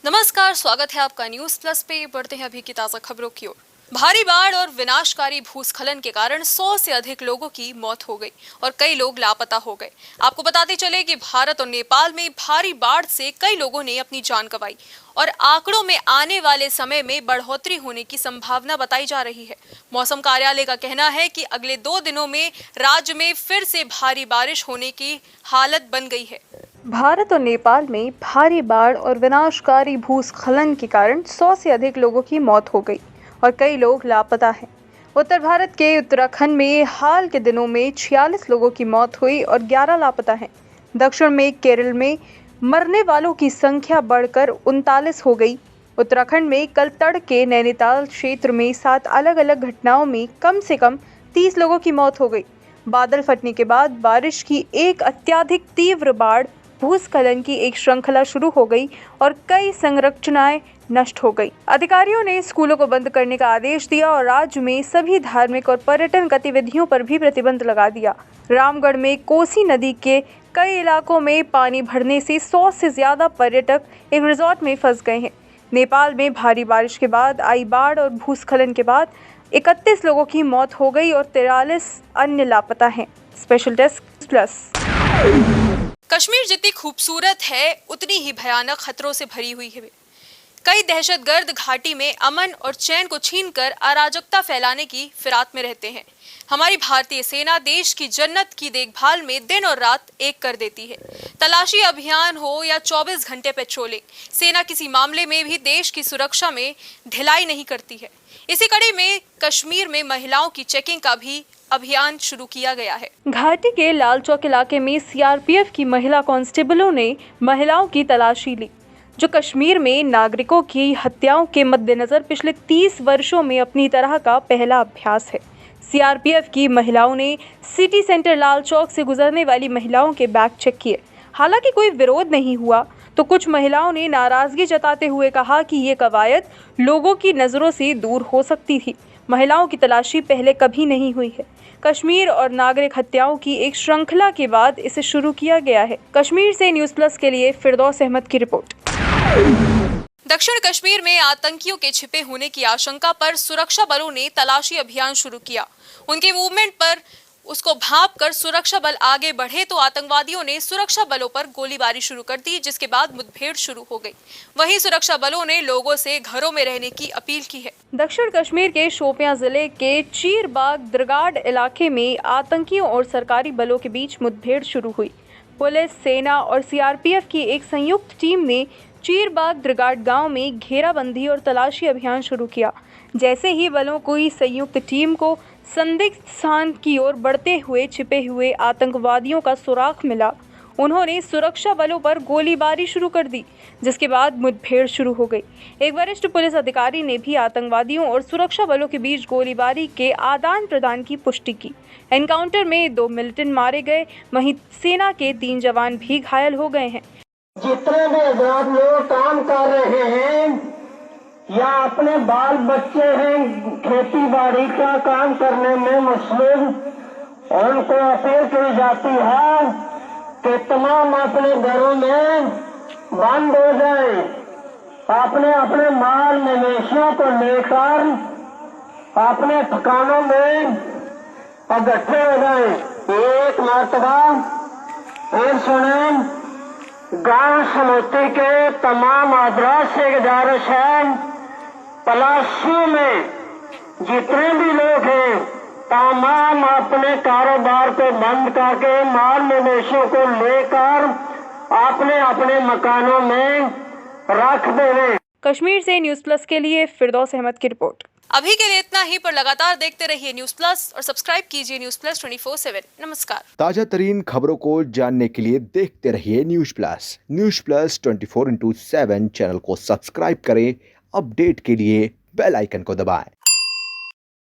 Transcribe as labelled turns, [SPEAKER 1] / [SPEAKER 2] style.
[SPEAKER 1] नमस्कार, स्वागत है आपका न्यूज प्लस पे। बढ़ते हैं अभी की ताजा खबरों की ओर। भारी बाढ़ और विनाशकारी भूस्खलन के कारण 100 से अधिक लोगों की मौत हो गई और कई लोग लापता हो गए। आपको बताते चले कि भारत और नेपाल में भारी बाढ़ से कई लोगों ने अपनी जान गंवाई और आंकड़ों में आने वाले समय में बढ़ोतरी होने की संभावना बताई जा रही है। मौसम कार्यालय का कहना है कि अगले 2 दिनों में राज्य में फिर से भारी बारिश होने की हालत बन गई है।
[SPEAKER 2] भारत और नेपाल में भारी बाढ़ और विनाशकारी भूस्खलन के कारण 100 से अधिक लोगों की मौत हो गई और कई लोग लापता हैं। उत्तर भारत के उत्तराखंड में हाल के दिनों में 46 लोगों की मौत हुई और 11 लापता हैं। दक्षिण में केरल में मरने वालों की संख्या बढ़कर 39 हो गई। उत्तराखंड में कल तड़के नैनीताल क्षेत्र में 7 अलग अलग घटनाओं में कम से कम 30 लोगों की मौत हो गई। बादल फटने के बाद बारिश की एक अत्यधिक तीव्र बाढ़, भूस्खलन की एक श्रृंखला शुरू हो गई और कई संरचनाएं नष्ट हो गई। अधिकारियों ने स्कूलों को बंद करने का आदेश दिया और राज्य में सभी धार्मिक और पर्यटन गतिविधियों पर भी प्रतिबंध लगा दिया। रामगढ़ में कोसी नदी के कई इलाकों में पानी भरने से 100 से ज्यादा पर्यटक एक रिजॉर्ट में फंस गए हैं। नेपाल में भारी बारिश के बाद आई बाढ़ और भूस्खलन के बाद 31 लोगों की मौत हो गई और 43 अन्य लापता हैं। Special desk plus.
[SPEAKER 1] कश्मीर जितनी खूबसूरत है उतनी ही भयानक खतरों से भरी हुई है। कई दहशतगर्द घाटी में अमन और चैन को छीनकर अराजकता फैलाने की फिराक में रहते हैं। हमारी भारतीय सेना देश की जन्नत की देखभाल में दिन और रात एक कर देती है। तलाशी अभियान हो या 24 घंटे पेट्रोलिंग, सेना किसी मामले में भी देश की सुरक्षा में ढिलाई नहीं करती है। इसी कड़ी में कश्मीर में महिलाओं की चेकिंग का भी अभियान शुरू किया गया है।
[SPEAKER 2] घाटी के लाल चौक इलाके में सीआरपीएफ की महिला कांस्टेबलों ने महिलाओं की तलाशी ली, जो कश्मीर में नागरिकों की हत्याओं के मद्देनजर पिछले 30 वर्षों में अपनी तरह का पहला अभ्यास है। सीआरपीएफ की महिलाओं ने सिटी सेंटर लाल चौक से गुजरने वाली महिलाओं के बैग चेक किए। हालांकि कोई विरोध नहीं हुआ, तो कुछ महिलाओं ने नाराजगी जताते हुए कहा कि ये कवायद लोगों की नज़रों से दूर हो सकती थी। महिलाओं की तलाशी पहले कभी नहीं हुई है। कश्मीर और नागरिक हत्याओं की एक श्रृंखला के बाद इसे शुरू किया गया है। कश्मीर से न्यूज़ प्लस के लिए फिरदौस अहमद की रिपोर्ट।
[SPEAKER 1] दक्षिण कश्मीर में आतंकियों के छिपे होने की आशंका पर सुरक्षा बलों ने तलाशी अभियान शुरू किया। उनके मूवमेंट पर उसको भांपकर सुरक्षा बल आगे बढ़े तो आतंकवादियों ने सुरक्षा बलों पर गोलीबारी शुरू कर दी, जिसके बाद मुठभेड़ शुरू हो गई। वहीं सुरक्षा बलों ने लोगों से घरों में रहने की अपील की है।
[SPEAKER 2] दक्षिण कश्मीर के शोपियां जिले के चीरबाग द्रगाड़ इलाके में आतंकियों और सरकारी बलों के बीच मुठभेड़ शुरू हुई। पुलिस, सेना और सीआरपीएफ की एक संयुक्त टीम ने चीरबाग द्रगाड़ गांव में घेराबंदी और तलाशी अभियान शुरू किया। जैसे ही बलों की संयुक्त टीम को संदिग्ध स्थान की ओर बढ़ते हुए छिपे हुए आतंकवादियों का सुराग मिला, उन्होंने सुरक्षा बलों पर गोलीबारी शुरू कर दी, जिसके बाद मुठभेड़ शुरू हो गई। एक वरिष्ठ पुलिस अधिकारी ने भी आतंकवादियों और सुरक्षा बलों के बीच गोलीबारी के आदान प्रदान की पुष्टि की। एनकाउंटर में 2 मिलिटेंट मारे गए, वहीं सेना के 3 जवान भी घायल हो गए हैं।
[SPEAKER 3] जितने भी आजाद लोग काम कर रहे हैं या अपने बाल बच्चे हैं खेती बाड़ी का काम करने में मशगूल, उनको अपील की जाती है कि तमाम अपने घरों में बंद हो जाए, अपने अपने माल मवेशियों को लेकर अपने ठिकानों में इकट्ठे हो जाए। एक मरतबा फिर सुने, गांव समिति के तमाम अफराद से गुजारिश है, तलाशियों में जितने भी लोग हैं तमाम अपने कारोबार को बंद करके माल मवेशियों को लेकर अपने अपने मकानों में रख दें।
[SPEAKER 2] कश्मीर से न्यूज़ प्लस के लिए फिरदौस अहमद की रिपोर्ट।
[SPEAKER 1] अभी के लिए इतना ही, पर लगातार देखते रहिए न्यूज़ प्लस और सब्सक्राइब कीजिए न्यूज़ प्लस 24/7। नमस्कार।
[SPEAKER 4] ताजा तरीन खबरों को जानने के लिए देखते रहिए न्यूज़ प्लस 24/7 चैनल को सब्सक्राइब करें। अपडेट के लिए बेल आइकन को दबाएं।